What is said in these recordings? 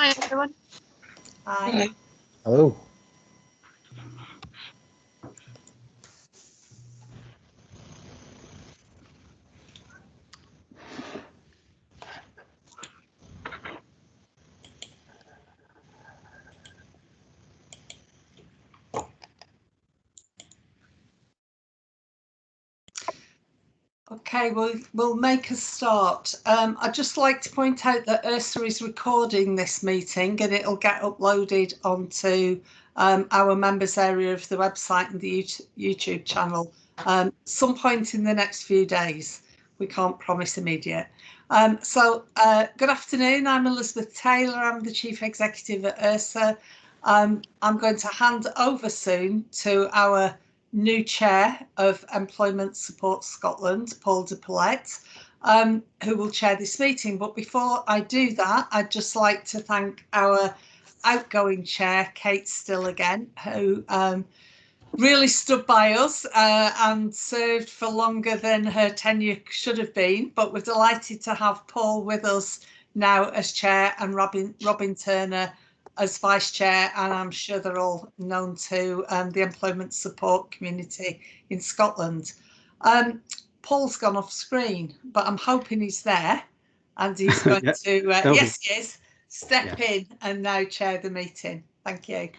Hi, everyone. Hi. Hello. Okay, we'll make a start. I'd just like to point out that ERSA is recording this meeting and it'll get uploaded onto our members area of the website and the YouTube channel some point in the next few days. We can't promise immediate. Good afternoon, I'm Elizabeth Taylor, I'm the Chief Executive at ERSA. I'm going to hand over soon to our new Chair of Employment Support Scotland, Paul de Paulette, who will chair this meeting. But before I do that, I'd just like to thank our outgoing Chair, Kate Still again, who really stood by us and served for longer than her tenure should have been. But we're delighted to have Paul with us now as Chair and Robin Turner as Vice Chair, and I'm sure they're all known to the employment support community in Scotland. Paul's gone off screen, but I'm hoping he's there and he's going to, yes, he is, step in and now chair the meeting. Thank you.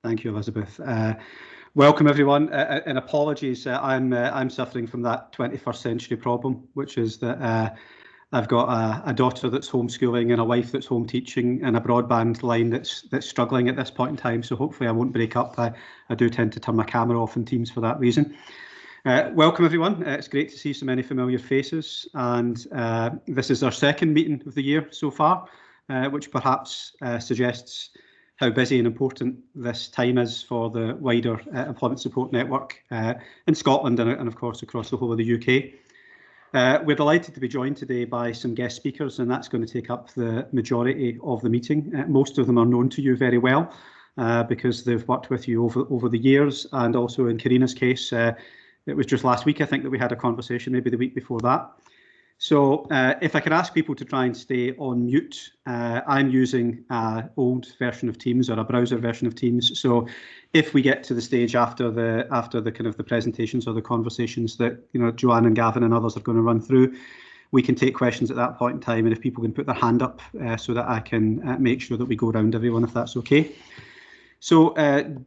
Thank you, Elizabeth. Welcome, everyone, and apologies. I'm suffering from that 21st century problem, which is that I've got a daughter that's homeschooling and a wife that's home teaching and a broadband line that's struggling at this point in time. So hopefully I won't break up. I do tend to turn my camera off in Teams for that reason. Welcome, everyone. It's great to see so many familiar faces. And this is our second meeting of the year so far, which perhaps suggests how busy and important this time is for the wider employment support network in Scotland and of course across the whole of the UK. We're delighted to be joined today by some guest speakers, and that's going to take up the majority of the meeting. Most of them are known to you very well because they've worked with you over the years, and also in Karina's case, it was just last week, I think, that we had a conversation, maybe the week before that. So if I could ask people to try and stay on mute, I'm using an old version of Teams or a browser version of Teams. So if we get to the stage after the kind of the presentations or the conversations that Joanne and Gavin and others are going to run through, we can take questions at that point in time. And if people can put their hand up so that I can make sure that we go around everyone, if that's okay. So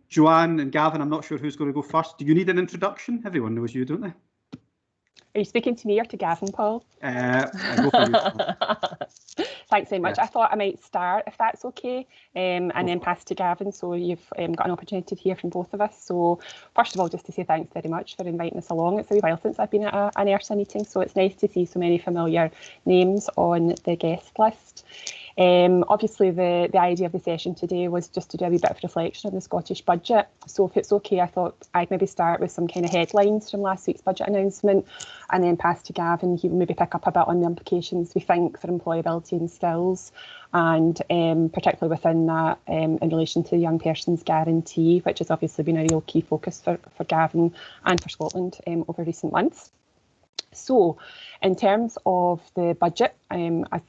Joanne and Gavin, I'm not sure who's going to go first. Do you need an introduction? Everyone knows you, don't they? Are you speaking to me or to Gavin, Paul? Go for you. Thanks very much. Yeah. I thought I might start, if that's okay, and then pass to Gavin, so you've got an opportunity to hear from both of us. So first of all, just to say thanks very much for inviting us along. It's a wee while since I've been at an ERSA meeting, so it's nice to see so many familiar names on the guest list. Obviously, the idea of the session today was just to do a wee bit of reflection on the Scottish budget. So if it's okay, I thought I'd maybe start with some kind of headlines from last week's budget announcement and then pass to Gavin. He will maybe pick up a bit on the implications we think for employability and skills, and particularly within that in relation to the Young Person's Guarantee, which has obviously been a real key focus for Gavin and for Scotland over recent months. So in terms of the budget, I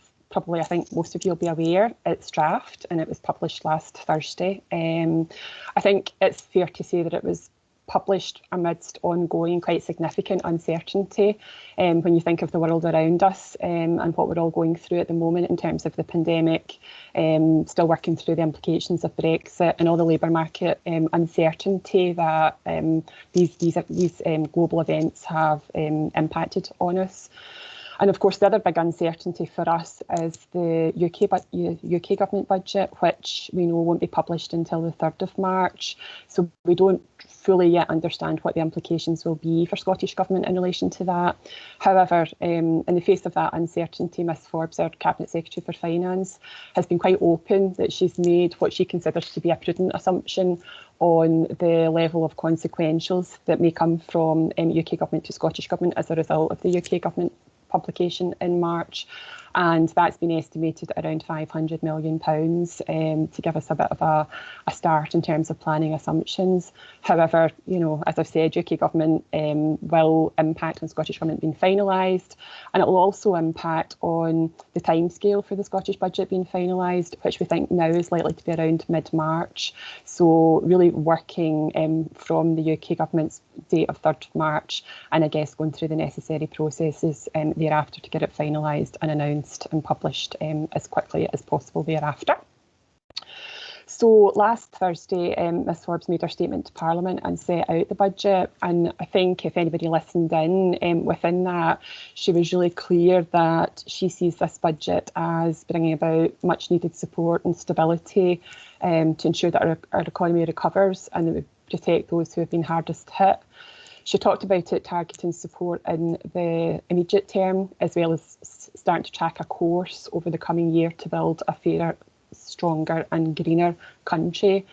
think most of you will be aware, it's draft and it was published last Thursday. I think it's fair to say that it was published amidst ongoing quite significant uncertainty when you think of the world around us and what we're all going through at the moment in terms of the pandemic, still working through the implications of Brexit and all the labour market uncertainty that these global events have impacted on us. And of course, the other big uncertainty for us is the UK government budget, which we know won't be published until the 3rd of March. So we don't fully yet understand what the implications will be for Scottish Government in relation to that. However, in the face of that uncertainty, Ms Forbes, our Cabinet Secretary for Finance, has been quite open that she's made what she considers to be a prudent assumption on the level of consequentials that may come from UK Government to Scottish Government as a result of the UK Government publication in March. and that's been estimated at around £500 million to give us a bit of a start in terms of planning assumptions. However, you know, as I've said, UK government will impact on Scottish government being finalised, and it will also impact on the timescale for the Scottish budget being finalised, which we think now is likely to be around mid-March. So really working from the UK government's date of 3rd of March, and I guess going through the necessary processes thereafter to get it finalised and announced and published as quickly as possible thereafter. So last Thursday, Ms Forbes made her statement to Parliament and set out the budget, and I think if anybody listened in, within that, she was really clear that she sees this budget as bringing about much needed support and stability to ensure that our economy recovers and that we protect those who have been hardest hit. She talked about it targeting support in the immediate term, as well as starting to track a course over the coming year to build a fairer, stronger and greener country.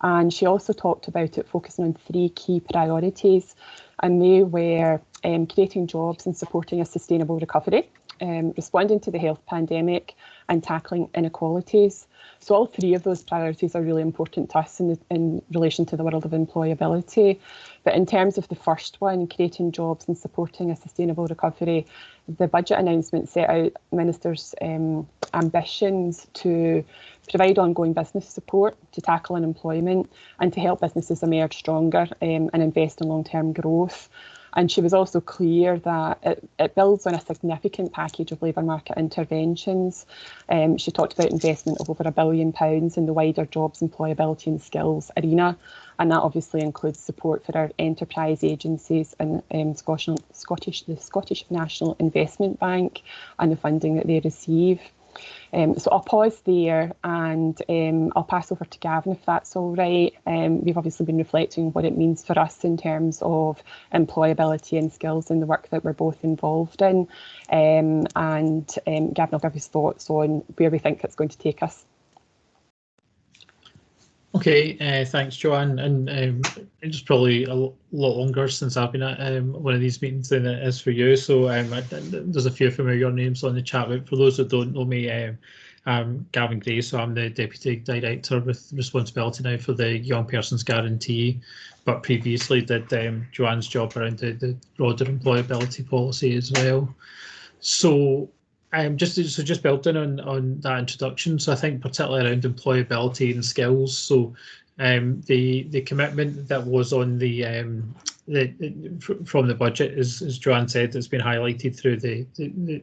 And she also talked about it focusing on 3 key priorities, and they were creating jobs and supporting a sustainable recovery, responding to the health pandemic and tackling inequalities. So all 3 of those priorities are really important to us in relation to the world of employability. But in terms of the first one, creating jobs and supporting a sustainable recovery, the budget announcement set out Ministers' ambitions to provide ongoing business support to tackle unemployment and to help businesses emerge stronger and invest in long-term growth. And she was also clear that it builds on a significant package of labour market interventions. She talked about investment of over £1 billion in the wider jobs, employability and skills arena. And that obviously includes support for our enterprise agencies and the Scottish National Investment Bank and the funding that they receive. So I'll pause there and I'll pass over to Gavin if that's all right. We've obviously been reflecting on what it means for us in terms of employability and skills in the work that we're both involved in. And Gavin will give his thoughts on where we think it's going to take us. Okay, thanks, Joanne. And it's probably a lot longer since I've been at one of these meetings than it is for you. So there's a few familiar names on the chat. But for those that don't know me, I'm Gavin Gray. So I'm the Deputy Director with responsibility now for the Young Persons Guarantee, but previously did Joanne's job around the broader employability policy as well. So just building on that introduction, so I think particularly around employability and skills. So the commitment that was on from the budget, as Joanne said, has been highlighted through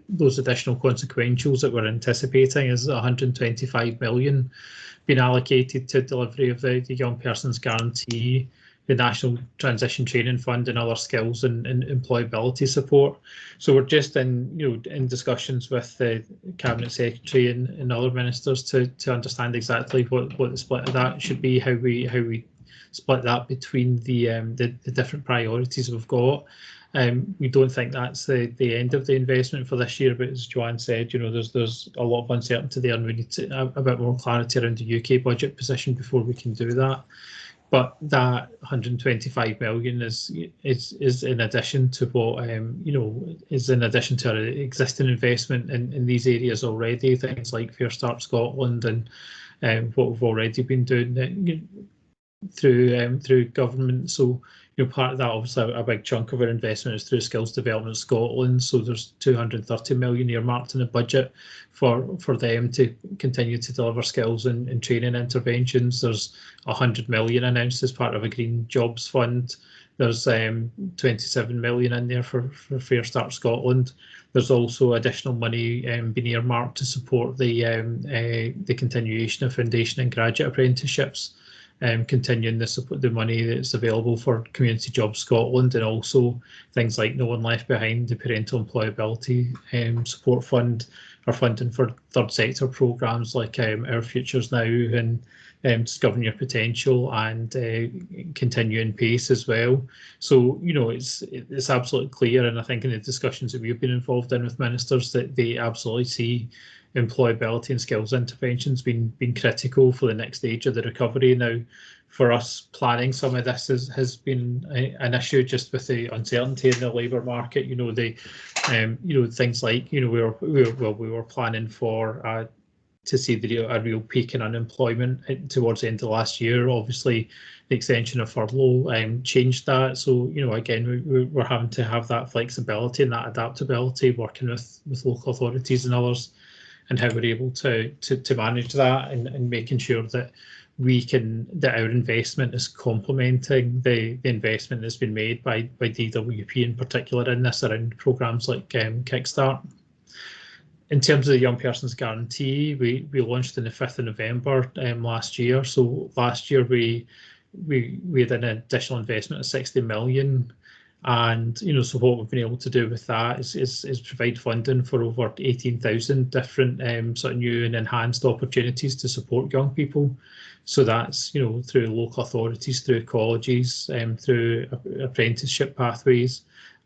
those additional consequentials that we're anticipating, is 125 million being allocated to delivery of the Young Persons Guarantee, the National Transition Training Fund and other skills and employability support. So we're just in discussions with the Cabinet Secretary and other ministers to understand exactly what the split of that should be, how we split that between the different priorities we've got. We don't think that's the end of the investment for this year, but as Joanne said, there's a lot of uncertainty there, and we need a bit more clarity around the UK budget position before we can do that. But that 125 million is in addition to what is in addition to our existing investment in these areas already. Things like Fair Start Scotland and what we've already been doing through government. So part of that, obviously, a big chunk of our investment is through Skills Development Scotland. So there's 230 million earmarked in the budget for them to continue to deliver skills and training interventions. There's 100 million announced as part of a Green Jobs Fund. There's 27 million in there for Fair Start Scotland. There's also additional money being earmarked to support the continuation of foundation and graduate apprenticeships. Continuing the money that's available for Community Jobs Scotland, and also things like No One Left Behind, the Parental Employability Support Fund, or funding for third sector programmes like Our Futures Now and Discovering Your Potential, and Continuing Pace as well. So it's absolutely clear, and I think in the discussions that we've been involved in with ministers, that they absolutely see employability and skills interventions been critical for the next stage of the recovery. Now, for us, planning some of this has been an issue just with the uncertainty in the labour market. You know, things like, you know, we were planning for to see a real peak in unemployment towards the end of last year. Obviously, the extension of furlough changed that. So, you know, again, we're having to have that flexibility and that adaptability, working with local authorities and others, and how we're able to manage that and making sure that our investment is complementing the investment that's been made by DWP in particular in this around programmes like Kickstart. In terms of the Young Persons Guarantee, we launched on the 5th of November last year. So last year we had an additional investment of 60 million. And, you know, so what we've been able to do with that is provide funding for over 18,000 different sort of new and enhanced opportunities to support young people. So that's, you know, through local authorities, through colleges, through apprenticeship pathways,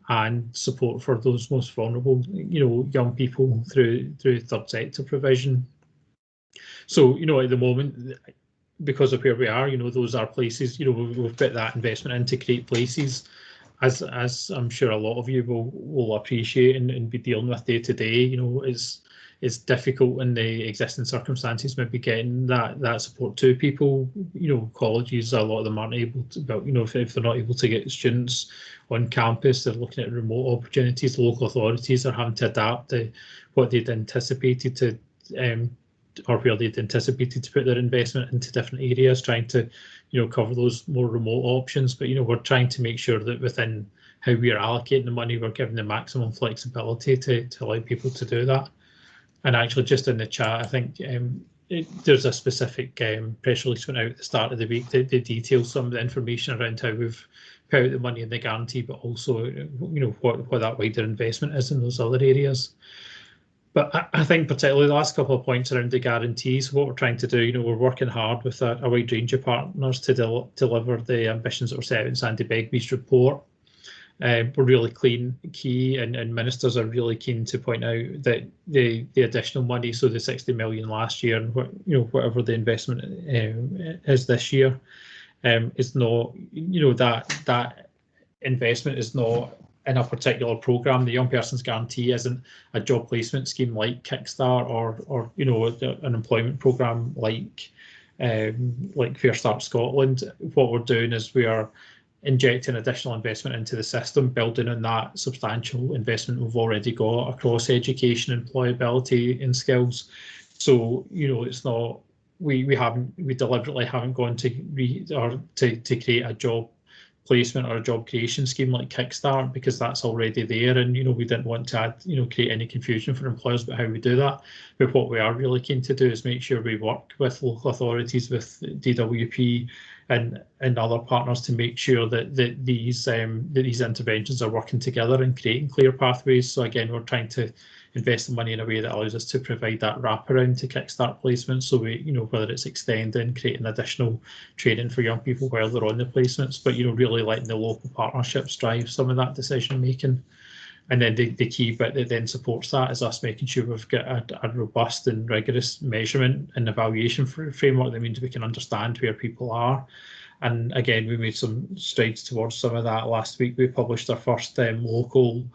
and support for those most vulnerable, you know, young people through third sector provision. So, you know, at the moment, because of where we are, you know, those are places, you know, we've put that investment in to create places, as I'm sure a lot of you will appreciate and be dealing with day to day. You know, it's difficult in the existing circumstances, maybe getting that support to people. You know, colleges, a lot of them aren't able to, but, you know, if they're not able to get students on campus, they're looking at remote opportunities. The local authorities are having to adapt to what they'd anticipated to, or where they'd anticipated to put their investment into different areas, trying to, you know, cover those more remote options. But, you know, we're trying to make sure that within how we are allocating the money, we're giving the maximum flexibility to allow people to do that. And actually, just in the chat, I think there's a specific press release went out at the start of the week that details some of the information around how we've put out the money in the guarantee, but also, you know, what that wider investment is in those other areas. But I think particularly the last couple of points around the guarantees, what we're trying to do, you know, we're working hard with a wide range of partners to deliver the ambitions that were set out in Sandy Begbie's report. We're really key, and ministers are really keen to point out that the additional money, so the 60 million last year, and you know, whatever the investment is this year, is not, you know, that investment is not in a particular programme. The Young Persons Guarantee isn't a job placement scheme like Kickstart or you know, an employment programme like Fair Start Scotland. What we're doing is we are injecting additional investment into the system, building on that substantial investment we've already got across education, employability and skills. So, you know, it's not, we deliberately haven't gone to create a job placement or a job creation scheme like Kickstart, because that's already there, and, you know, we didn't want to add, you know, create any confusion for employers about how we do that. But what we are really keen to do is make sure we work with local authorities, with DWP and other partners, to make sure that these interventions are working together and creating clear pathways. So again, we're trying to invest the money in a way that allows us to provide that wraparound to Kickstart placement. So we, you know, whether it's extending, creating additional training for young people while they're on the placements, but, you know, really letting the local partnerships drive some of that decision making. And then the key bit that then supports that is us making sure we've got a robust and rigorous measurement and evaluation framework that means we can understand where people are. And again, we made some strides towards some of that last week. We published our first local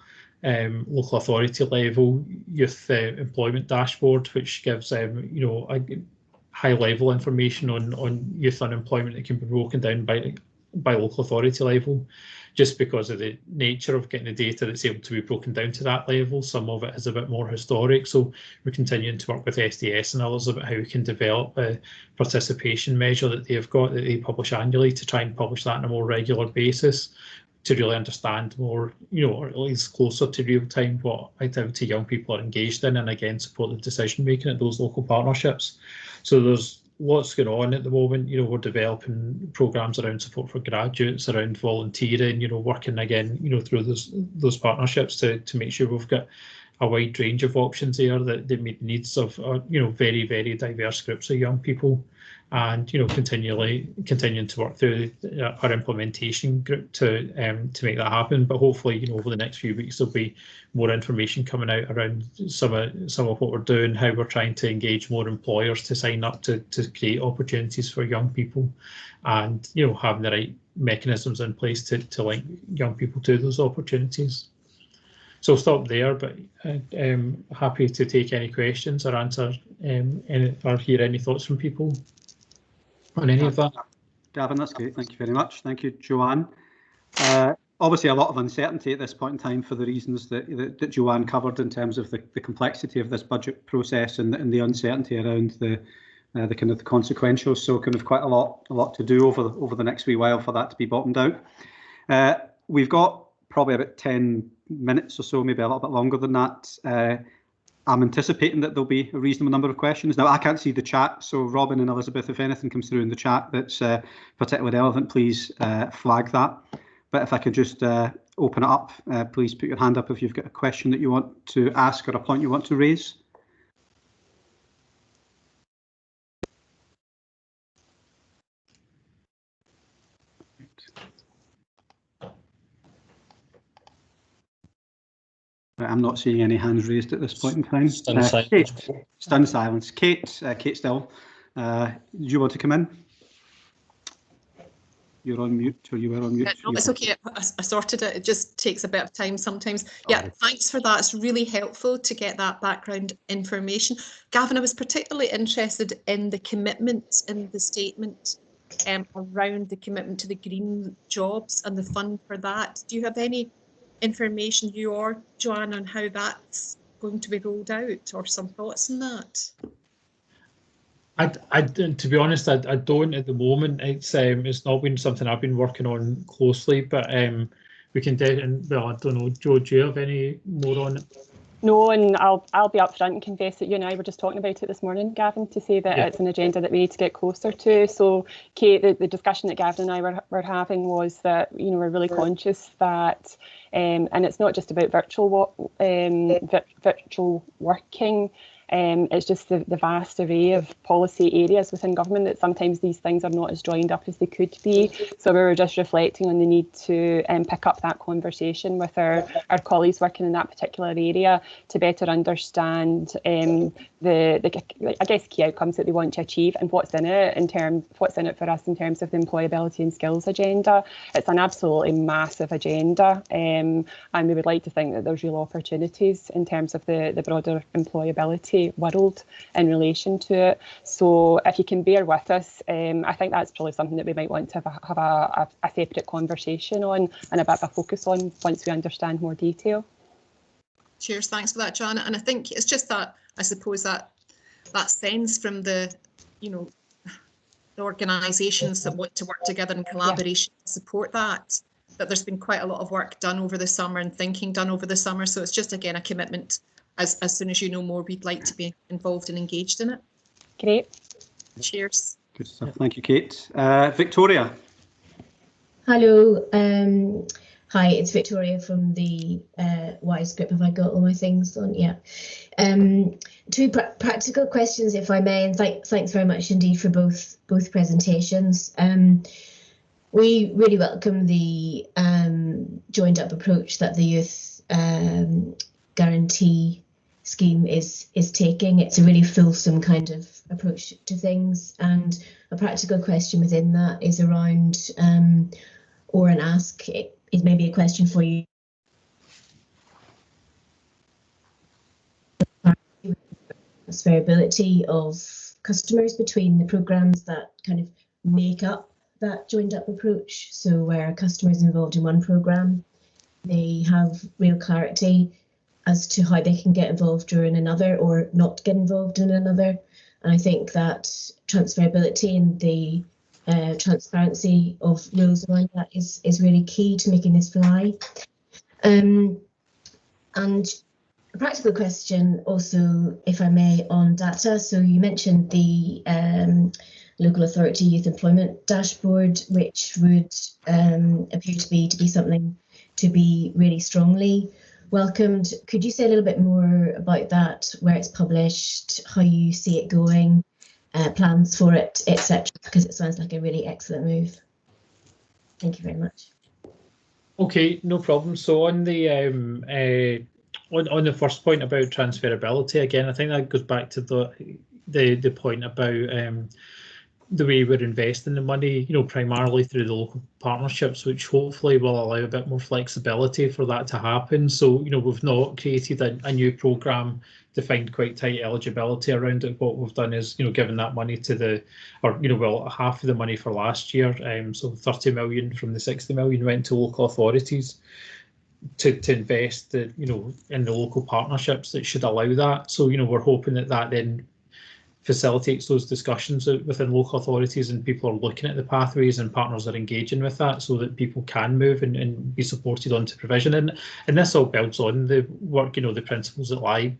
authority level youth employment dashboard, which gives you know, a high level information on youth unemployment that can be broken down by local authority level, just because of the nature of getting the data that's able to be broken down to that level. Some of it is a bit more historic, so we're continuing to work with SDS and others about how we can develop a participation measure that they've got, that they publish annually, to try and publish that on a more regular basis, to really understand more, you know, or at least closer to real time, what activity young people are engaged in, and again support the decision making at those local partnerships. So there's lots going on at the moment. You know, we're developing programmes around support for graduates, around volunteering, you know, working again, you know, through those partnerships to make sure we've got a wide range of options there that meet the needs of, you know, very, very diverse groups of young people. and continuing to work through our implementation group to make that happen. But hopefully, over the next few weeks there'll be more information coming out around some of what we're doing, how we're trying to engage more employers to sign up to create opportunities for young people, and having the right mechanisms in place to link young people to those opportunities. So I'll stop there, but happy to take any questions or answer or hear any thoughts from people on any of that. Gavin, that's great. Thank you very much. Thank you, Joanne. Obviously, a lot of uncertainty at this point in time for the reasons that Joanne covered in terms of the complexity of this budget process and the uncertainty around the kind of the consequentials. So kind of quite a lot to do over the next wee while for that to be bottomed out. We've got probably about 10 minutes or so, maybe a little bit longer than that. I'm anticipating that there'll be a reasonable number of questions. Now, I can't see the chat, so Robin and Elizabeth, if anything comes through in the chat that's particularly relevant, please flag that. But if I could just open it up, please put your hand up if you've got a question that you want to ask or a point you want to raise. I'm not seeing any hands raised at this point in time. Stunned silence. Kate, stunned silence. Kate still. Do you want to come in? You're on mute, or you were on mute. No, it's okay. I sorted it. It just takes a bit of time sometimes. Yeah, thanks for that. It's really helpful to get that background information. Gavin, I was particularly interested in the commitments in the statement around the commitment to the green jobs and the fund for that. Do you have any information, you or Joanne, on how that's going to be rolled out, or some thoughts on that? To be honest, I don't at the moment. It's not been something I've been working on closely, but we can well, I don't know, Jo, do you have any more on it? No, and I'll be upfront and confess that you and I were just talking about it this morning, Gavin, to say that it's an agenda that we need to get closer to. So, Kate, the discussion that Gavin and I were having was that we're really conscious that, and it's not just about virtual working. It's just the vast array of policy areas within government that sometimes these things are not as joined up as they could be. So we were just reflecting on the need to pick up that conversation with our colleagues working in that particular area to better understand I guess key outcomes that they want to achieve and what's in it for us in terms of the employability and skills agenda. It's an absolutely massive agenda, and we would like to think that there's real opportunities in terms of the broader employability world in relation to it. So if you can bear with us, I think that's probably something that we might want to have a separate conversation on and a bit of a focus on once we understand more detail. Cheers, thanks for that, Joanna. And I think it's just that, I suppose, that sense from the organisations that want to work together in collaboration to support that there's been quite a lot of work done over the summer and thinking done over the summer. So it's just, again, a commitment. As soon as you know more, we'd like to be involved and engaged in it. Great. Cheers. Good stuff. Thank you, Kate. Victoria. Hello. Hi, it's Victoria from the WISE group. Have I got all my things on? Yeah. Two practical questions, if I may, and thanks very much indeed for both presentations. We really welcome the joined up approach that the Youth Guarantee Scheme is taking. It's a really fulsome kind of approach to things, and a practical question within that is around or an ask. It may be a question for you. Transferability of customers between the programs that kind of make up that joined up approach. So where a customer is involved in one program, they have real clarity as to how they can get involved during another or not get involved in another. And I think that transferability and the transparency of rules around that is really key to making this fly. And a practical question also, if I may, on data. So you mentioned the local authority youth employment dashboard, which would appear to be something to be really strongly welcomed. Could you say a little bit more about that, where it's published, how you see it going, plans for it, etc., because it sounds like a really excellent move. Thank you very much. Okay, no problem. So on the on the first point about transferability, again, I think that goes back to the point about the way we're investing the money, primarily through the local partnerships, which hopefully will allow a bit more flexibility for that to happen. So, we've not created a new programme defined quite tight eligibility around it. What we've done is, given that money to half of the money for last year, so 30 million from the 60 million went to local authorities to invest, in the local partnerships that should allow that. So, we're hoping that then facilitates those discussions within local authorities, and people are looking at the pathways and partners are engaging with that, so that people can move and be supported onto provision. And this all builds on the work, the principles that lie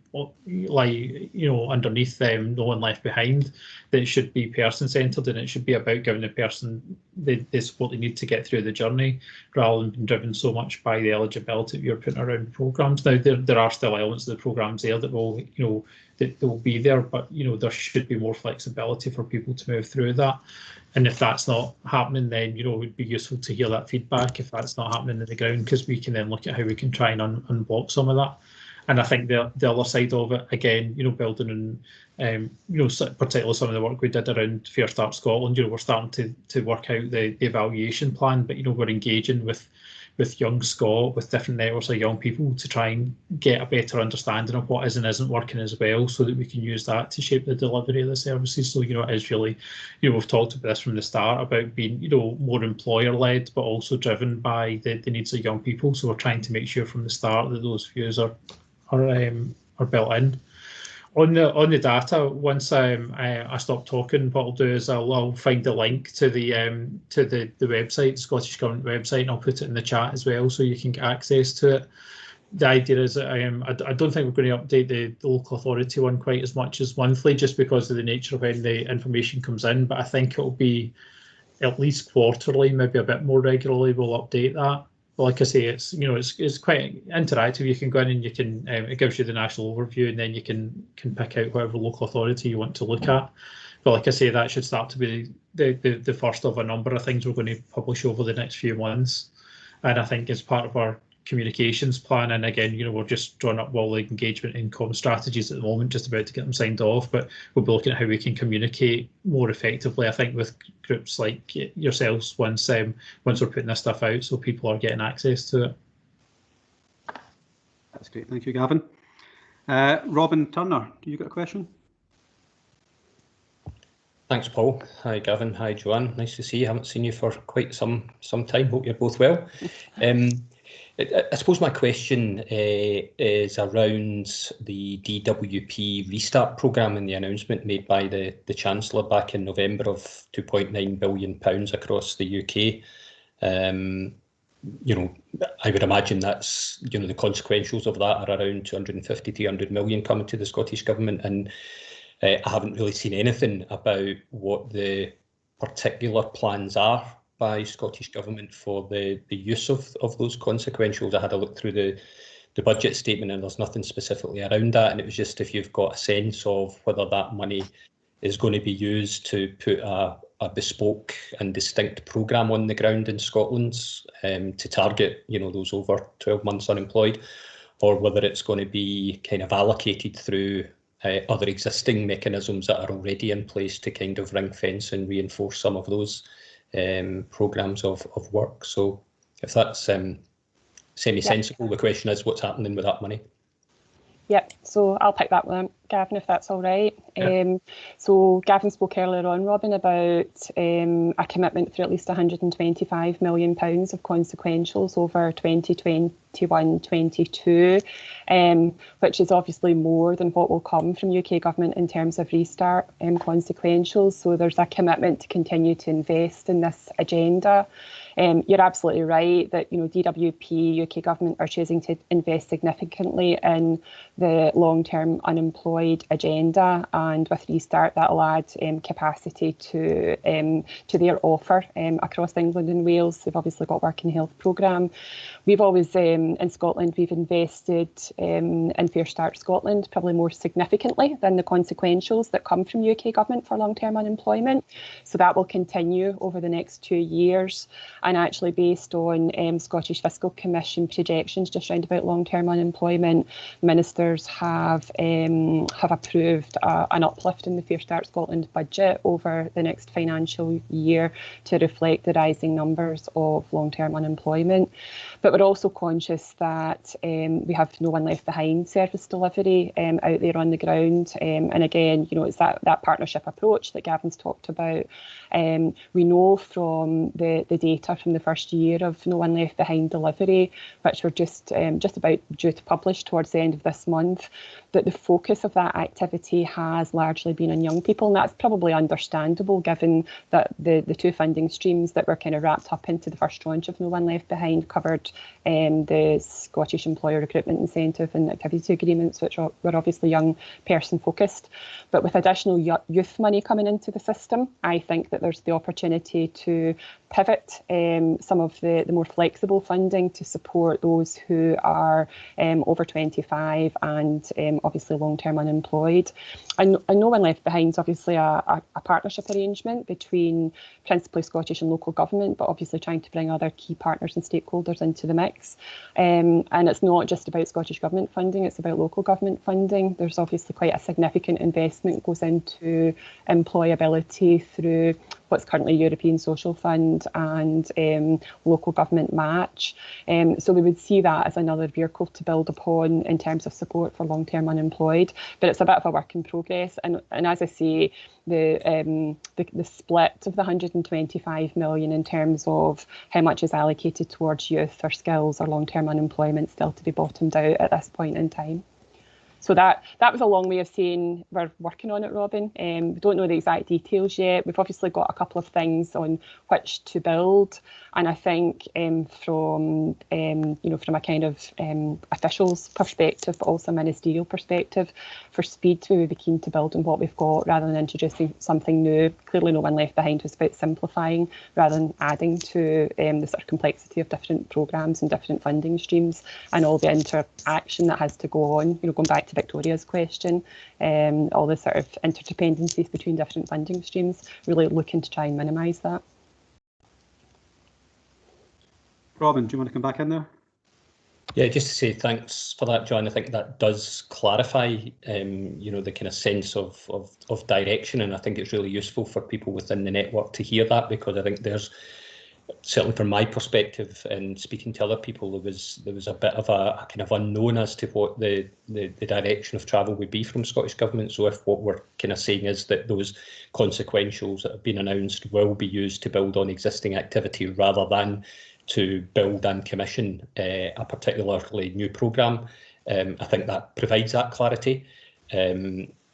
underneath them, no one left behind, that it should be person-centred, and it should be about giving the person the support they need to get through the journey, rather than being driven so much by the eligibility that you're putting around programmes. Now, there are still elements of the programmes there that will, that will be there, but there should be more flexibility for people to move through that. And if that's not happening, then it would be useful to hear that feedback if that's not happening in the ground, because we can then look at how we can try and unblock some of that. And I think the other side of it, again, building on, particularly some of the work we did around Fair Start Scotland, we're starting to work out the evaluation plan, but we're engaging with Young Scot, with different networks of young people, to try and get a better understanding of what is and isn't working as well, so that we can use that to shape the delivery of the services. So, it is really, we've talked about this from the start about being, more employer-led, but also driven by the needs of young people. So we're trying to make sure from the start that those views are built in. On the data, once I stop talking, what I'll do is I'll find the link to the website, the Scottish Government website, and I'll put it in the chat as well, so you can get access to it. The idea is that I don't think we're going to update the local authority one quite as much as monthly, just because of the nature of when the information comes in, but I think it'll be at least quarterly, maybe a bit more regularly, we'll update that. But like I say, it's it's quite interactive. You can go in and you can it gives you the national overview, and then you can pick out whatever local authority you want to look at. But like I say, that should start to be the first of a number of things we're going to publish over the next few months. And I think as part of our communications plan, and again, we're just drawing up all the engagement and comm strategies at the moment, just about to get them signed off, but we'll be looking at how we can communicate more effectively, I think, with groups like yourselves once we're putting this stuff out, so people are getting access to it. That's great, thank you, Gavin. Robin Turner, you got a question? Thanks, Paul. Hi, Gavin. Hi, Joanne. Nice to see you. Haven't seen you for quite some time. Hope you're both well. I suppose my question is around the DWP restart programme and the announcement made by the Chancellor back in November of £2.9 billion across the UK. I would imagine that's, the consequentials of that are around 250, 300 million coming to the Scottish Government, and I haven't really seen anything about what the particular plans are by Scottish Government for the use of those consequentials. I had a look through the budget statement, and there's nothing specifically around that, and it was just if you've got a sense of whether that money is going to be used to put a bespoke and distinct programme on the ground in Scotland to target those over 12 months unemployed, or whether it's going to be kind of allocated through other existing mechanisms that are already in place to kind of ring fence and reinforce some of those programmes of work. So if that's semi-sensible, the question is what's happening with that money? Yep, so I'll pick that one up, Gavin, if that's all right. Yep. So Gavin spoke earlier on, Robin, about a commitment for at least £125 million of consequentials over 2021-22, which is obviously more than what will come from UK Government in terms of restart consequentials. So there's a commitment to continue to invest in this agenda. You're absolutely right that DWP, UK Government are choosing to invest significantly in the long-term unemployed employed agenda, and with Restart that'll add capacity to their offer across England and Wales. They've obviously got Work and Health programme. We've always, in Scotland, we've invested in Fair Start Scotland, probably more significantly than the consequentials that come from UK government for long-term unemployment. So that will continue over the next 2 years. And actually based on Scottish Fiscal Commission projections just round about long-term unemployment, ministers have approved an uplift in the Fair Start Scotland budget over the next financial year to reflect the rising numbers of long-term unemployment. But we're also conscious that we have No One Left Behind service delivery out there on the ground. And again, you know, it's that partnership approach that Gavin's talked about. We know from the data from the first year of No One Left Behind delivery, which we're just about due to publish towards the end of this month, that the focus of that activity has largely been on young people. And that's probably understandable given that the two funding streams that were kind of wrapped up into the first tranche of No One Left Behind covered the Scottish Employer Recruitment Incentive and Activity Agreements, which were obviously young person focused. But with additional youth money coming into the system, I think that there's the opportunity to pivot some of the more flexible funding to support those who are over 25 and obviously long-term unemployed. And No One Left Behind is obviously a partnership arrangement between principally Scottish and local government, but obviously trying to bring other key partners and stakeholders into the mix. And it's not just about Scottish Government funding, it's about local government funding. There's obviously quite a significant investment goes into employability through what's currently European Social Fund and local government match. So we would see that as another vehicle to build upon in terms of support for long-term unemployed. But it's a bit of a work in progress. And as I say, the split of the 125 million in terms of how much is allocated towards youth or skills or long-term unemployment still to be bottomed out at this point in time. So that was a long way of saying we're working on it, Robin. We don't know the exact details yet. We've obviously got a couple of things on which to build, and I think from a kind of officials perspective, but also ministerial perspective, for speed we would be keen to build on what we've got rather than introducing something new. Clearly, No One Left Behind was about simplifying rather than adding to the sort of complexity of different programmes and different funding streams and all the interaction that has to go on. You know, going back to Victoria's question, all the sort of interdependencies between different funding streams, really looking to try and minimise that. Robin, do you want to come back in there? Yeah, just to say thanks for that, John. I think that does clarify, the kind of sense of direction, and I think it's really useful for people within the network to hear that, because I think there's, certainly from my perspective and speaking to other people, there was a bit of a kind of unknown as to what the direction of travel would be from Scottish Government. So if what we're kind of saying is that those consequentials that have been announced will be used to build on existing activity rather than to build and commission a particularly new programme, I think that provides that clarity.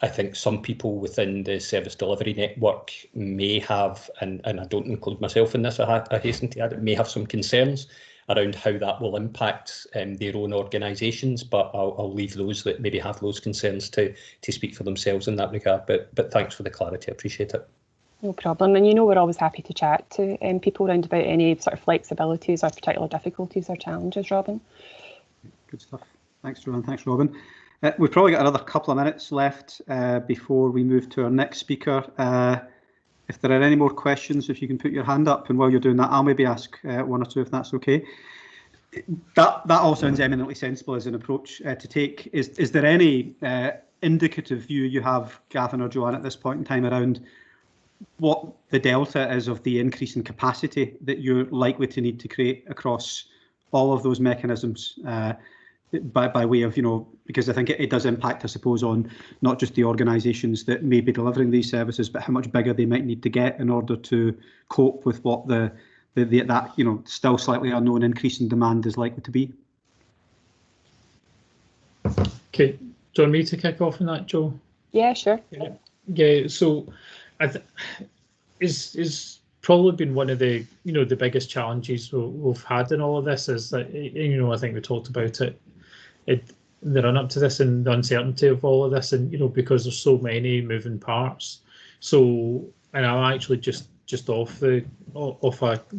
I think some people within the service delivery network may have, and I don't include myself in this, I hasten to add, may have some concerns around how that will impact their own organisations, but I'll leave those that maybe have those concerns to speak for themselves in that regard. But thanks for the clarity, I appreciate it. No problem, and we're always happy to chat to people around about any sort of flexibilities or particular difficulties or challenges, Robin. Good stuff. Thanks, Joanne. Thanks, Robin. We've probably got another couple of minutes left before we move to our next speaker. If there are any more questions, if you can put your hand up, and while you're doing that, I'll maybe ask one or two if that's okay. That all sounds eminently sensible as an approach to take. Is there any indicative view you have, Gavin or Joanne, at this point in time around what the delta is of the increase in capacity that you're likely to need to create across all of those mechanisms? By way of, because I think it does impact, I suppose, on not just the organisations that may be delivering these services, but how much bigger they might need to get in order to cope with what that still slightly unknown increase in demand is likely to be. Okay, do you want me to kick off on that, Joe? Yeah, sure. Yeah. So, is probably been one of the the biggest challenges we've had in all of this is that I think we talked about it. the run up to this and the uncertainty of all of this, and because there's so many moving parts. So, and I'm actually just off a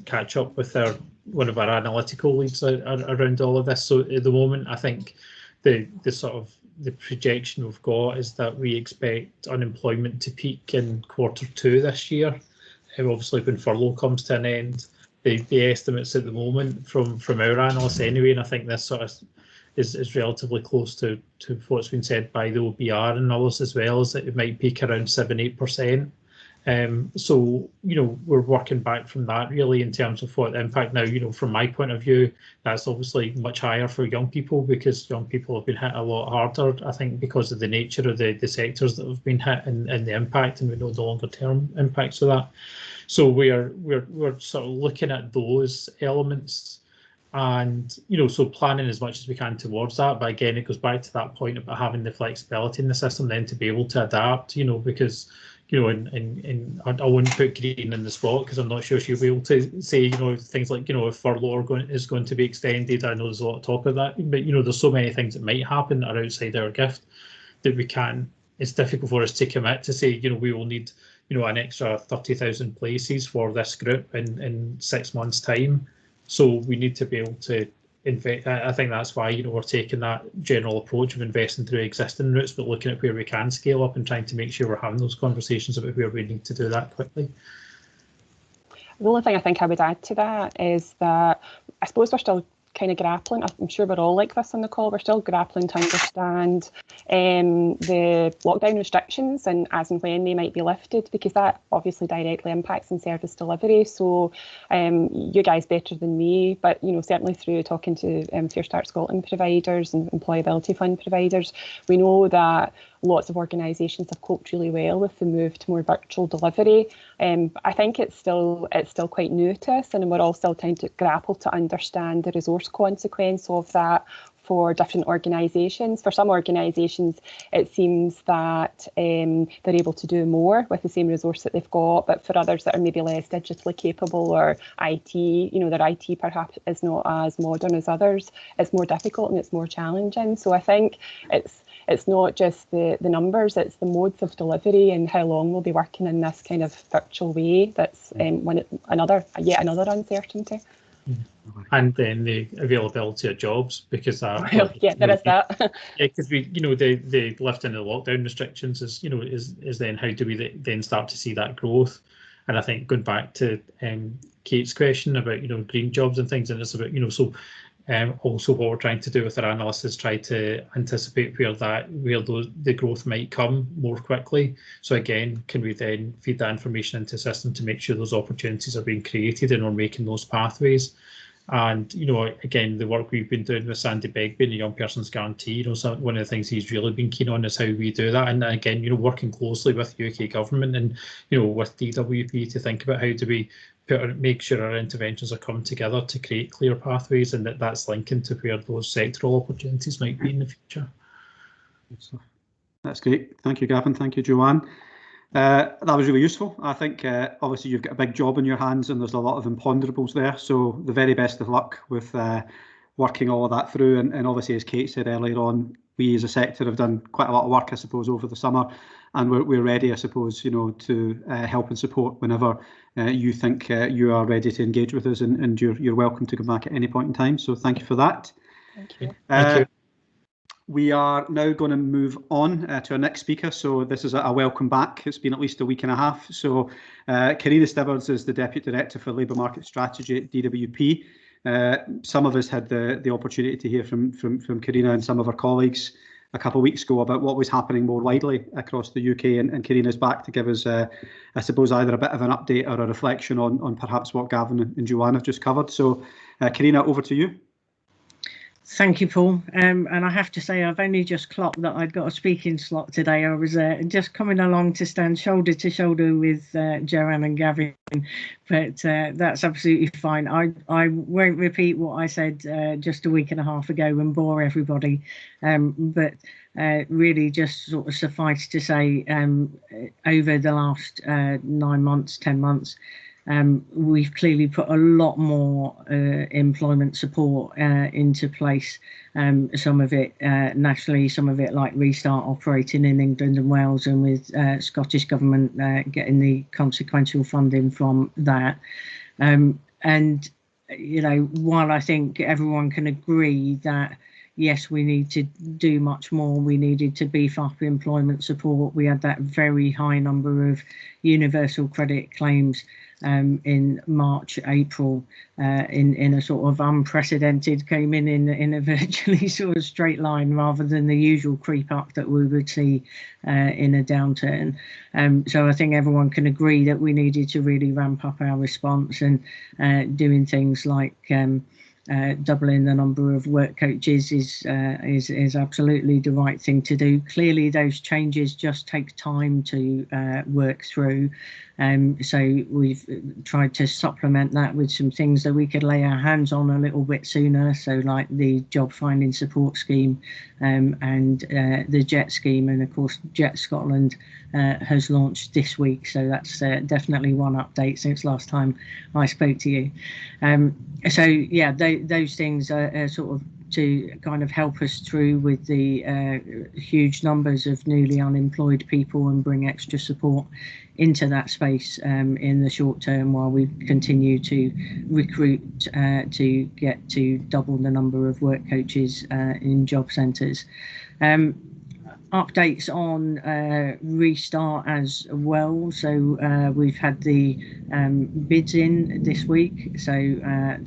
catch up with one of our analytical leads around all of this. So at the moment, I think the projection we've got is that we expect unemployment to peak in Q2 this year. Obviously, when furlough comes to an end, the estimates at the moment from our analysts anyway, and I think this sort of is relatively close to what's been said by the OBR and others as well, is that it might peak around 7-8%. So, we're working back from that really in terms of what impact. Now, from my point of view, that's obviously much higher for young people, because young people have been hit a lot harder, I think, because of the nature of the sectors that have been hit and the impact, and we know the longer term impacts of that. So we're sort of looking at those elements, and so planning as much as we can towards that. But again, it goes back to that point about having the flexibility in the system then to be able to adapt, because and I wouldn't put Green in the spot, because I'm not sure she'll be able to say things like if furlough is going to be extended. I know there's a lot of talk of that, but there's so many things that might happen that are outside our gift that we can. It's difficult for us to commit to say we will need an extra 30,000 places for this group in 6 months' time. So we need to be able to invest. I think that's why we're taking that general approach of investing through existing routes, but looking at where we can scale up and trying to make sure we're having those conversations about where we need to do that quickly. The only thing I think I would add to that is that I suppose we're still kind of grappling. I'm sure we're all like this on the call. We're still grappling to understand the lockdown restrictions and as and when they might be lifted, because that obviously directly impacts on service delivery. So you guys better than me, but certainly through talking to Fair Start Scotland providers and employability fund providers, we know that lots of organisations have coped really well with the move to more virtual delivery. I think it's still quite new to us, and we're all still trying to grapple to understand the resource consequence of that for different organisations. For some organisations, it seems that they're able to do more with the same resource that they've got, but for others that are maybe less digitally capable, or IT, their IT perhaps is not as modern as others, it's more difficult and it's more challenging. So I think it's not just the numbers, it's the modes of delivery and how long we'll be working in this kind of virtual way that's yet another uncertainty. And then the availability of jobs, because there is that. Yeah, because the lifting of the lockdown restrictions is then how do we then start to see that growth? And I think going back to Kate's question about green jobs and things, and it's about also what we're trying to do with our analysts is try to anticipate where the growth might come more quickly. So again, can we then feed that information into the system to make sure those opportunities are being created and we're making those pathways? And again, the work we've been doing with Sandy Begbie and the Young Person's Guarantee, so one of the things he's really been keen on is how we do that. And again, working closely with UK government and with DWP to think about how do we make sure our interventions are coming together to create clear pathways, and that's linking to where those sectoral opportunities might be in the future. That's great. Thank you, Gavin. Thank you, Joanne. That was really useful. I think obviously you've got a big job in your hands and there's a lot of imponderables there. So the very best of luck with working all of that through. And obviously, as Kate said earlier on, we as a sector have done quite a lot of work, I suppose, over the summer. And we're ready, I suppose, to help and support whenever you think you are ready to engage with us. And you're welcome to come back at any point in time. So thank you for that. Thank you. Thank you. We are now going to move on to our next speaker. So this is a welcome back. It's been at least a week and a half. So Karina Stibbards is the Deputy Director for Labour Market Strategy at DWP. Some of us had the opportunity to hear from Karina and some of her colleagues a couple of weeks ago about what was happening more widely across the UK, and Karina's back to give us, I suppose, either a bit of an update or a reflection on perhaps what Gavin and Joanne have just covered. So Karina, over to you. Thank you, Paul. And I have to say, I've only just clocked that I'd got a speaking slot today. I was just coming along to stand shoulder to shoulder with Joanne and Gavin, but that's absolutely fine. I won't repeat what I said just a week and a half ago and bore everybody, but really just sort of suffice to say over the last 9 months, 10 months, we've clearly put a lot more employment support into place. Some of it nationally, some of it like Restart operating in England and Wales, and with Scottish Government getting the consequential funding from that. And, you know, while I think everyone can agree that, yes, we need to do much more, we needed to beef up employment support, we had that very high number of universal credit claims in March, April, in a sort of unprecedented, came in a virtually sort of straight line rather than the usual creep up that we would see in a downturn. So I think everyone can agree that we needed to really ramp up our response, and doing things like doubling the number of work coaches is absolutely the right thing to do. Clearly, those changes just take time to work through. So we've tried to supplement that with some things that we could lay our hands on a little bit sooner. So like the job finding support scheme and the JET scheme, and of course JET Scotland has launched this week. So that's definitely one update since last time I spoke to you. So yeah, those things are sort of to kind of help us through with the huge numbers of newly unemployed people and bring extra support into that space in the short term, while we continue to recruit to get to double the number of work coaches in job centres. Updates on Restart as well. So we've had the bids in this week, so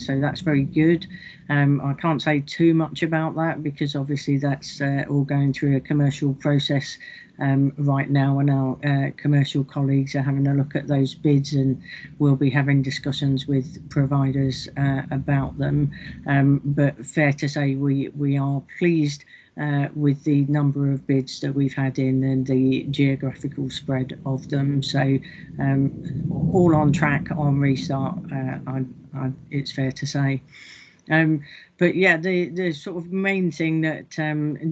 that's very good. I can't say too much about that because obviously that's all going through a commercial process right now, and our commercial colleagues are having a look at those bids, and we'll be having discussions with providers about them. But fair to say we are pleased with the number of bids that we've had in and the geographical spread of them. So all on track on Restart, it's fair to say. But yeah, the sort of main thing that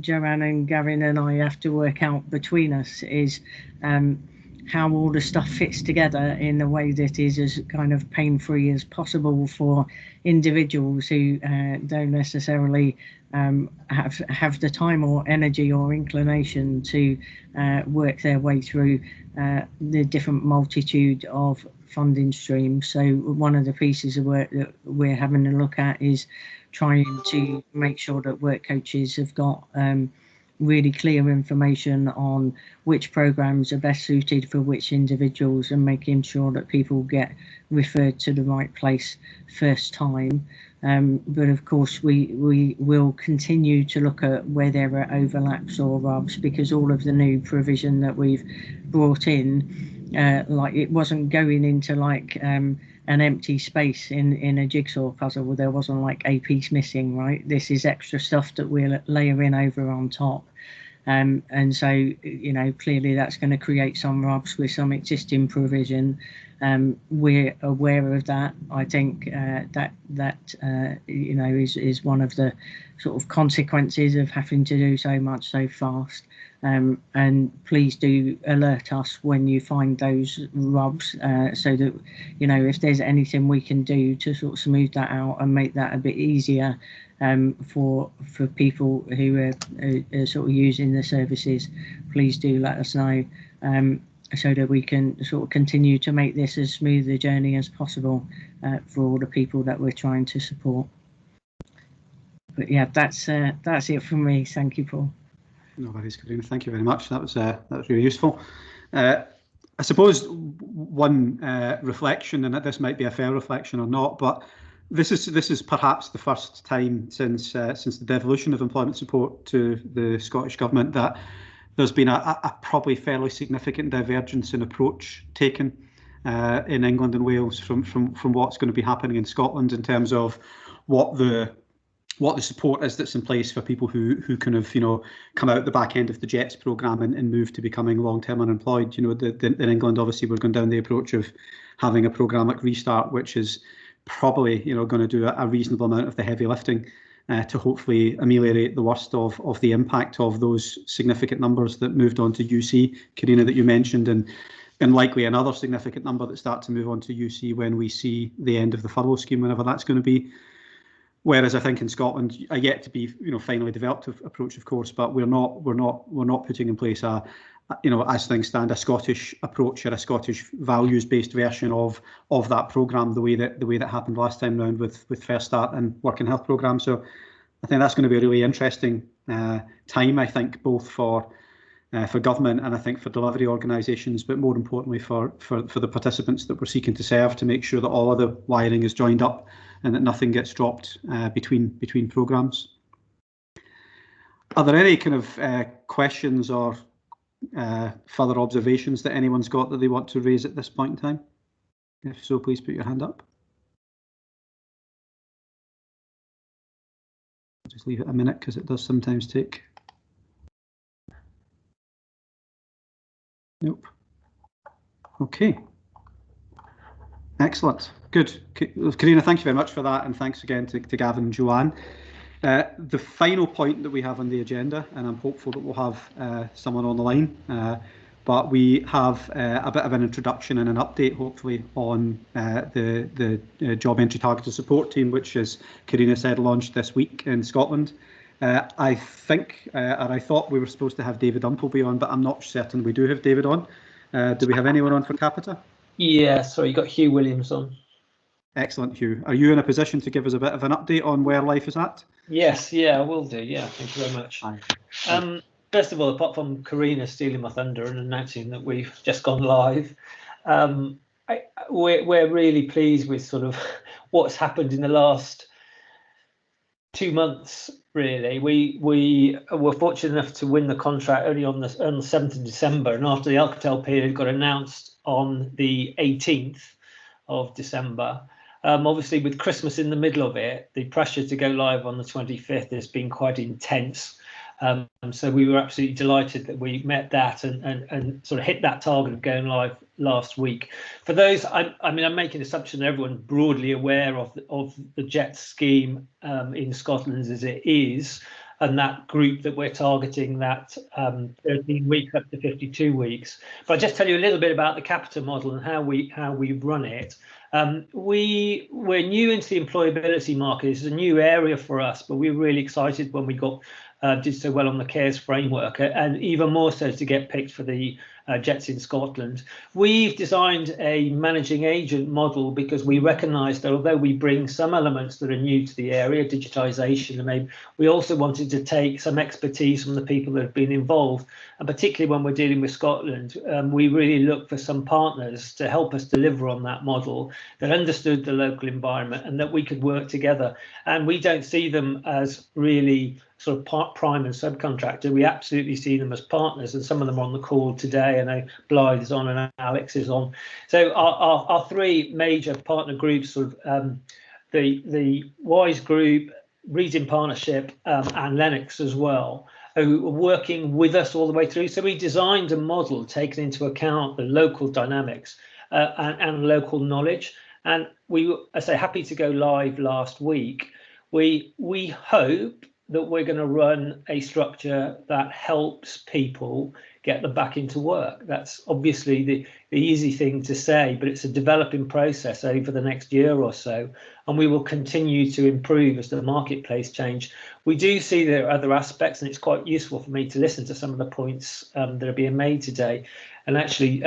Joanne and Gavin and I have to work out between us is how all the stuff fits together in a way that is as kind of pain-free as possible for individuals who don't necessarily have the time or energy or inclination to work their way through the different multitude of funding streams. So one of the pieces of work that we're having a look at is trying to make sure that work coaches have got really clear information on which programs are best suited for which individuals, and making sure that people get referred to the right place first time. But of course we will continue to look at where there are overlaps or rubs, because all of the new provision that we've brought in, like it wasn't going into like an empty space in a jigsaw puzzle. There wasn't like a piece missing, right? This is extra stuff that we're layering over on top. And so, you know, clearly that's going to create some rubs with some existing provision. We're aware of that. I think that you know, is one of the sort of consequences of having to do so much so fast. And please do alert us when you find those rubs, so that, you know, if there's anything we can do to sort of smooth that out and make that a bit easier for people who are sort of using the services, please do let us know, so that we can sort of continue to make this as smooth a journey as possible for all the people that we're trying to support. But yeah, that's it from me. Thank you, Paul. No worries, Karina. Thank you very much. That was really useful. I suppose one reflection, and this might be a fair reflection or not, but this is perhaps the first time since the devolution of employment support to the Scottish Government that there's been a probably fairly significant divergence in approach taken in England and Wales from what's going to be happening in Scotland in terms of what the support is that's in place for people who kind of, you know, come out the back end of the JETS programme and move to becoming long-term unemployed. You know, in England, obviously, we're going down the approach of having a programme like Restart, which is probably, you know, going to do a reasonable amount of the heavy lifting to hopefully ameliorate the worst of the impact of those significant numbers that moved on to UC, Karina, that you mentioned. And and likely another significant number that start to move on to UC when we see the end of the furlough scheme, whenever that's going to be. Whereas I think in Scotland, a yet to be finally developed approach, of course, but we're not putting in place a as things stand, a Scottish approach or a Scottish values-based version of that programme, the way that happened last time round with First Start and Working Health programme. So I think that's going to be a really interesting time, I think, both for government and I think for delivery organisations, but more importantly for the participants that we're seeking to serve, to make sure that all of the wiring is joined up and that nothing gets dropped between programmes. Are there any kind of questions or further observations that anyone's got that they want to raise at this point in time? If so, please put your hand up. Just leave it a minute because it does sometimes take. Nope. Okay. Excellent. Good. Karina, thank you very much for that, and thanks again to Gavin and Joanne. The final point that we have on the agenda, and I'm hopeful that we'll have someone on the line, but we have a bit of an introduction and an update, hopefully, on the Job Entry Targeted Support Team, which, as Karina said, launched this week in Scotland. I think, or I thought we were supposed to have David Umpleby on, but I'm not certain we do have David on. Do we have anyone on for Capita? Yeah, sorry, you got Hugh Williams on. Excellent, Hugh. Are you in a position to give us a bit of an update on where life is at? Yes, yeah, I will do. Yeah, thank you very much. First of all, apart from Karina stealing my thunder and announcing that we've just gone live, we're really pleased with sort of what's happened in the last 2 months. Really, we were fortunate enough to win the contract only on the 7th of December, and after the Alcatel period got announced on the 18th of December. Obviously, with Christmas in the middle of it, the pressure to go live on the 25th has been quite intense. So we were absolutely delighted that we met that and sort of hit that target of going live last week. For those, I mean, I'm making an assumption that everyone's broadly aware of the JET scheme in Scotland as it is, and that group that we're targeting, that 13 weeks up to 52 weeks. But I'll just tell you a little bit about the Capita model and how we run it. We're new into the employability market. It's a new area for us, but we were really excited when we did so well on the CARES framework, and even more so to get picked for the JETs in Scotland. We've designed a managing agent model because we recognise that although we bring some elements that are new to the area, digitisation, and maybe we also wanted to take some expertise from the people that have been involved, and particularly when we're dealing with Scotland, we really look for some partners to help us deliver on that model that understood the local environment and that we could work together. And we don't see them as really sort of prime and subcontractor. We absolutely see them as partners, and some of them are on the call today. I know Blythe is on and Alex is on. So our three major partner groups, sort of the Wise Group, Reading Partnership, and Lennox as well, who are working with us all the way through. So we designed a model taking into account the local dynamics and local knowledge. And we were, I say, happy to go live last week. We hope that we're going to run a structure that helps people get them back into work. That's obviously the easy thing to say, but it's a developing process over the next year or so, and we will continue to improve as the marketplace change. We do see there are other aspects, and it's quite useful for me to listen to some of the points that are being made today. And actually,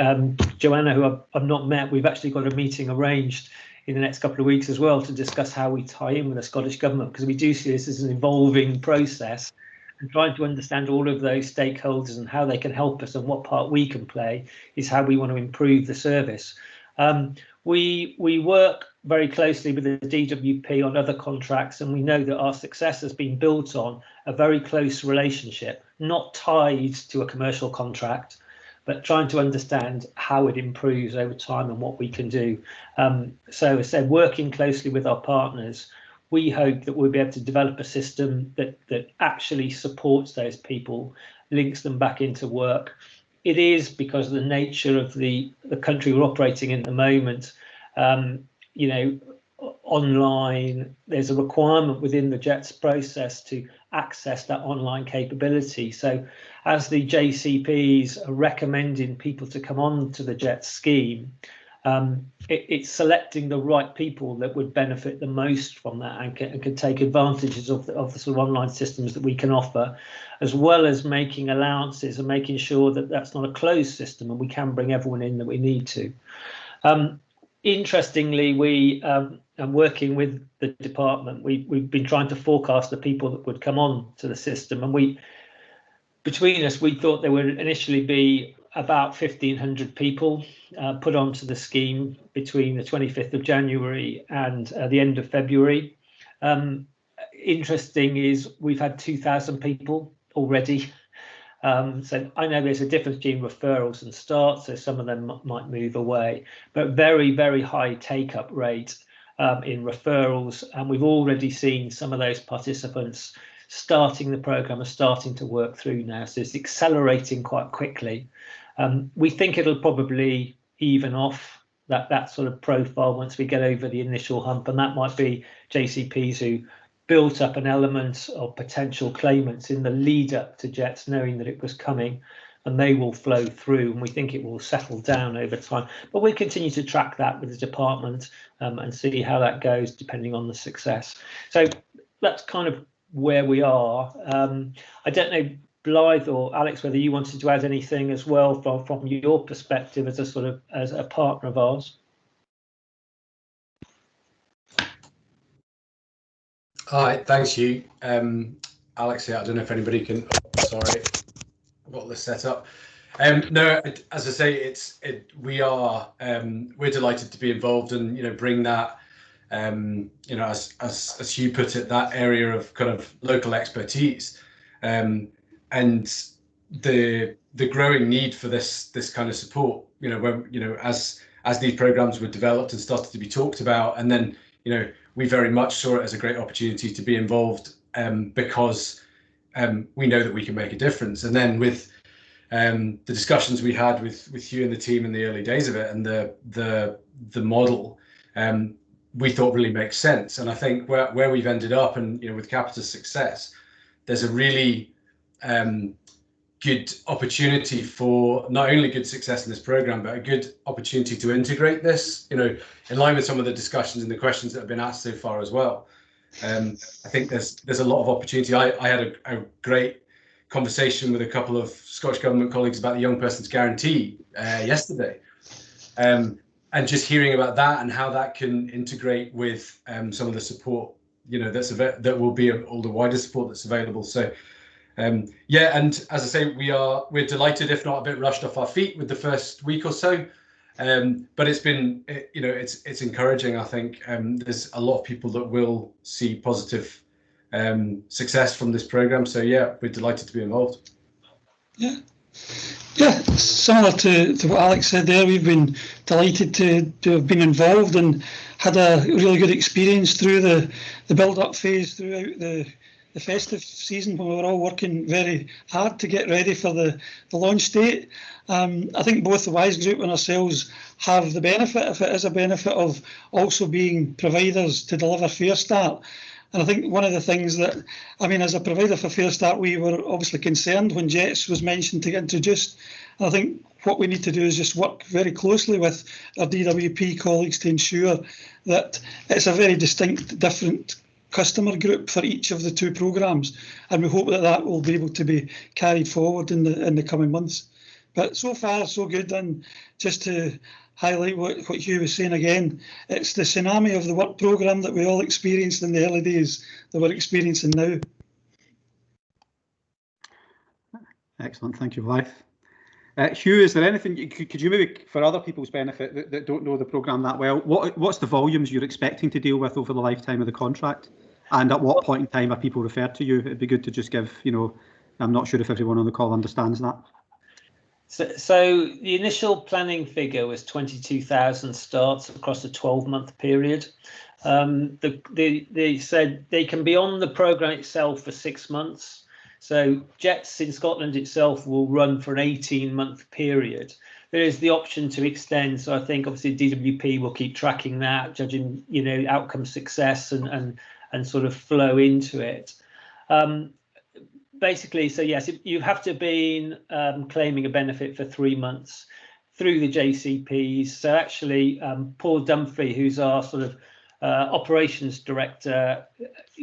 Joanna, who I've not met, we've actually got a meeting arranged in the next couple of weeks as well to discuss how we tie in with the Scottish Government, because we do see this as an evolving process, and trying to understand all of those stakeholders and how they can help us and what part we can play is how we want to improve the service. We work very closely with the DWP on other contracts, and we know that our success has been built on a very close relationship, not tied to a commercial contract, but trying to understand how it improves over time and what we can do. So as I said, working closely with our partners, we hope that we'll be able to develop a system that actually supports those people, links them back into work. It is because of the nature of the country we're operating in at the moment, you know, online. There's a requirement within the JETS process to access that online capability. So as the JCPs are recommending people to come on to the JETS scheme, it's selecting the right people that would benefit the most from that and can take advantages of the sort of online systems that we can offer, as well as making allowances and making sure that that's not a closed system and we can bring everyone in that we need to. Interestingly, we are working with the department. We've been trying to forecast the people that would come on to the system, and between us, we thought there would initially be about 1,500 people put onto the scheme between the 25th of January and the end of February. Interesting is we've had 2,000 people already. So I know there's a difference between referrals and starts, so some of them might move away, but very, very high take-up rate in referrals. And we've already seen some of those participants starting the programme and starting to work through now. So it's accelerating quite quickly. We think it'll probably even off that sort of profile once we get over the initial hump, and that might be JCPs who built up an element of potential claimants in the lead up to JETS, knowing that it was coming, and they will flow through, and we think it will settle down over time. But we'll continue to track that with the department and see how that goes depending on the success. So that's kind of where we are. I don't know, Blythe or Alex, whether you wanted to add anything as well from your perspective as a partner of ours. Hi, thanks, Hugh. Alex here. I don't know if anybody can. Oh, sorry, I've got this set up. No, as I say, we're delighted to be involved and bring that. As Hugh put it, that area of kind of local expertise, and the growing need for this kind of support. As these programs were developed and started to be talked about, and then we very much saw it as a great opportunity to be involved because we know that we can make a difference. And then with the discussions we had with Hugh and the team in the early days of it, and the model, we thought really makes sense. And I think where we've ended up, and with Capita's success, there's a really good opportunity for not only good success in this program, but a good opportunity to integrate this, in line with some of the discussions and the questions that have been asked so far as well. I think there's a lot of opportunity. I had a great conversation with a couple of Scottish Government colleagues about the Young Person's Guarantee yesterday, and just hearing about that and how that can integrate with some of the support, that will be all the wider support that's available. So. Yeah, and as I say, we're delighted, if not a bit rushed off our feet with the first week or so, but it's been, it's encouraging. I think there's a lot of people that will see positive success from this program. So yeah, we're delighted to be involved. Yeah, similar to what Alex said there, we've been delighted to have been involved and had a really good experience through the build-up phase throughout the festive season, when we were all working very hard to get ready for the launch date. I think both the WISE Group and ourselves have the benefit, if it is a benefit, of also being providers to deliver Fair Start. And I think one of the things that, as a provider for Fair Start, we were obviously concerned when JETS was mentioned to get introduced. And I think what we need to do is just work very closely with our DWP colleagues to ensure that it's a very distinct, different customer group for each of the two programmes, and we hope that will be able to be carried forward in the coming months. But so far so good, and just to highlight what Hugh was saying again, it's the tsunami of the work programme that we all experienced in the early days that we're experiencing now. Excellent, thank you, Blythe. Hugh, is there anything, could you maybe, for other people's benefit that don't know the programme that well, what's the volumes you're expecting to deal with over the lifetime of the contract? And at what point in time are people referred to you? It'd be good to just give, I'm not sure if everyone on the call understands that. So the initial planning figure was 22,000 starts across a 12-month period. They said they can be on the programme itself for 6 months. So JETS in Scotland itself will run for an 18-month period. there is the option to extend. So I think obviously DWP will keep tracking that, judging, you know, outcome success and sort of flow into it. Basically, so yes, you have to have been claiming a benefit for 3 months through the JCPs. So actually, Paul Dumfrey, who's our sort of operations director,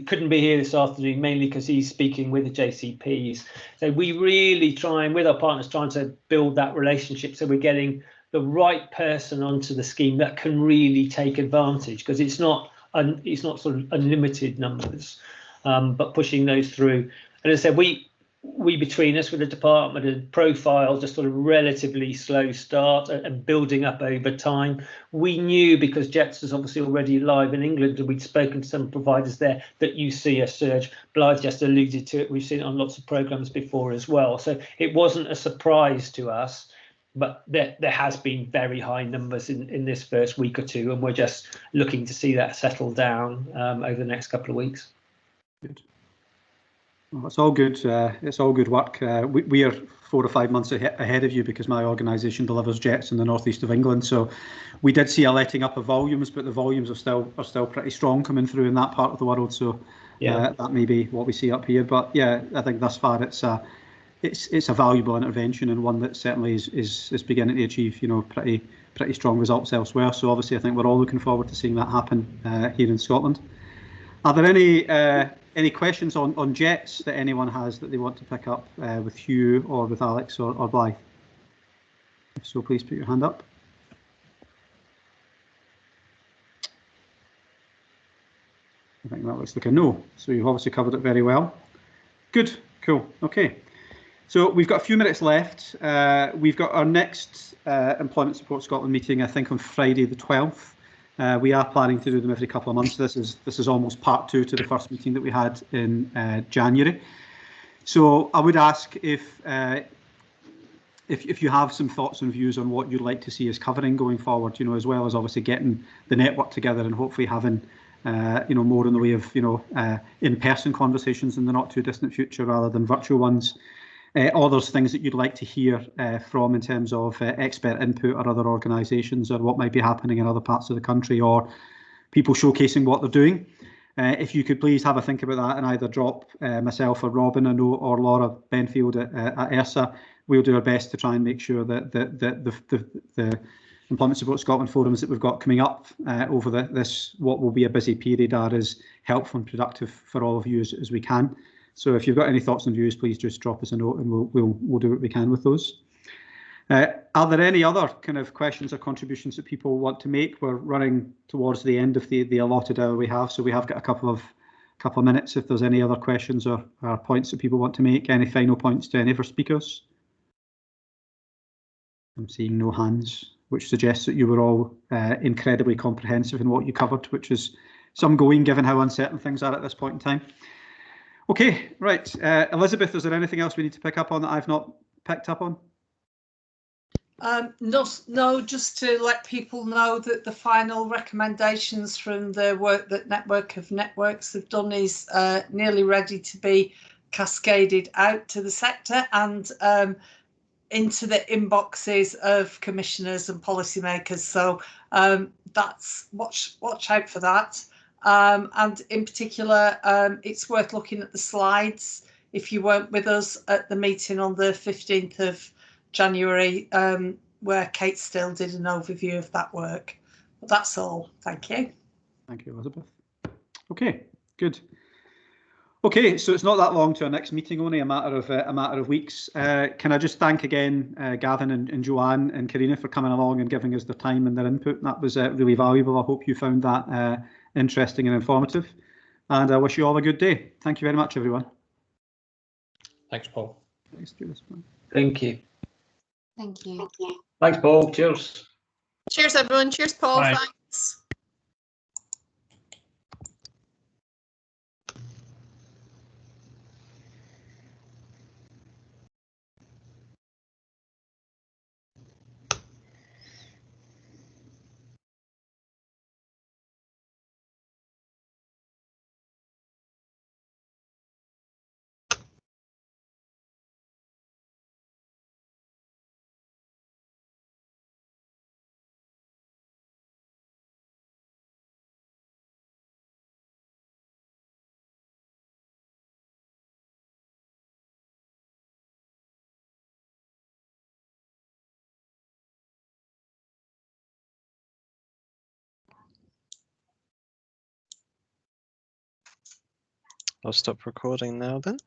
couldn't be here this afternoon, mainly because he's speaking with the JCPs. So we really trying with our partners, trying to build that relationship, so we're getting the right person onto the scheme that can really take advantage, because it's not sort of unlimited numbers, but pushing those through. And as I said, we between us with the department and Profile, just sort of relatively slow start and building up over time. We knew, because JETS is obviously already live in England, and we'd spoken to some providers there, that you see a surge. Blythe just alluded to it. We've seen it on lots of programs before as well. So it wasn't a surprise to us, but there has been very high numbers in this first week or two, and we're just looking to see that settle down over the next couple of weeks. Good. Well, it's all good. It's all good work. We are 4 or 5 months ahead of you, because my organisation delivers JETS in the northeast of England. So we did see a letting up of volumes, but the volumes are still pretty strong coming through in that part of the world. So yeah, that may be what we see up here. But yeah, I think thus far it's a valuable intervention, and one that certainly is beginning to achieve, you know, pretty strong results elsewhere. So obviously, I think we're all looking forward to seeing that happen here in Scotland. Are there any questions on JETS that anyone has that they want to pick up with Hugh or with Alex or Blythe? If so, please put your hand up. I think that looks like a no. So you've obviously covered it very well. Good, cool, okay. So we've got a few minutes left. We've got our next Employment Support Scotland meeting, I think, on Friday the 12th. We are planning to do them every couple of months. This is almost part 2 to the first meeting that we had in January. So I would ask if you have some thoughts and views on what you'd like to see us covering going forward, you know, as well as obviously getting the network together and hopefully having you know, more in the way of, you know, in-person conversations in the not too distant future rather than virtual ones. Or there's things that you'd like to hear from in terms of expert input or other organisations, or what might be happening in other parts of the country, or people showcasing what they're doing. If you could please have a think about that and either drop myself or Robin a note, or Laura Benfield at ERSA. We'll do our best to try and make sure that the Employment Support Scotland forums that we've got coming up over this what will be a busy period are as helpful and productive for all of you as we can. So if you've got any thoughts and views, please just drop us a note, and we'll do what we can with those. Are there any other kind of questions or contributions that people want to make? We're running towards the end of the allotted hour we have, so we have got a couple of minutes if there's any other questions or points that people want to make. Any final points to any of our speakers? I'm seeing no hands, which suggests that you were all incredibly comprehensive in what you covered, which is some going given how uncertain things are at this point in time. Okay, right. Elizabeth, is there anything else we need to pick up on that I've not picked up on? No, just to let people know that the final recommendations from the work that Network of Networks have done is nearly ready to be cascaded out to the sector and into the inboxes of commissioners and policymakers. So that's watch out for that. And in particular, it's worth looking at the slides if you weren't with us at the meeting on the 15th of January, where Kate Still did an overview of that work. But that's all. Thank you. Thank you, Elizabeth. Okay, good. Okay, so it's not that long to our next meeting, only a matter of weeks. Can I just thank again Gavin and Joanne and Karina for coming along and giving us their time and their input. That was really valuable. I hope you found that interesting and informative. And I wish you all a good day. Thank you very much, everyone. Thanks, Paul. Thanks, Julius. Thank you. Thank you. Thanks, Paul. Cheers. Cheers, everyone. Cheers, Paul. Bye. Thanks. I'll stop recording now then.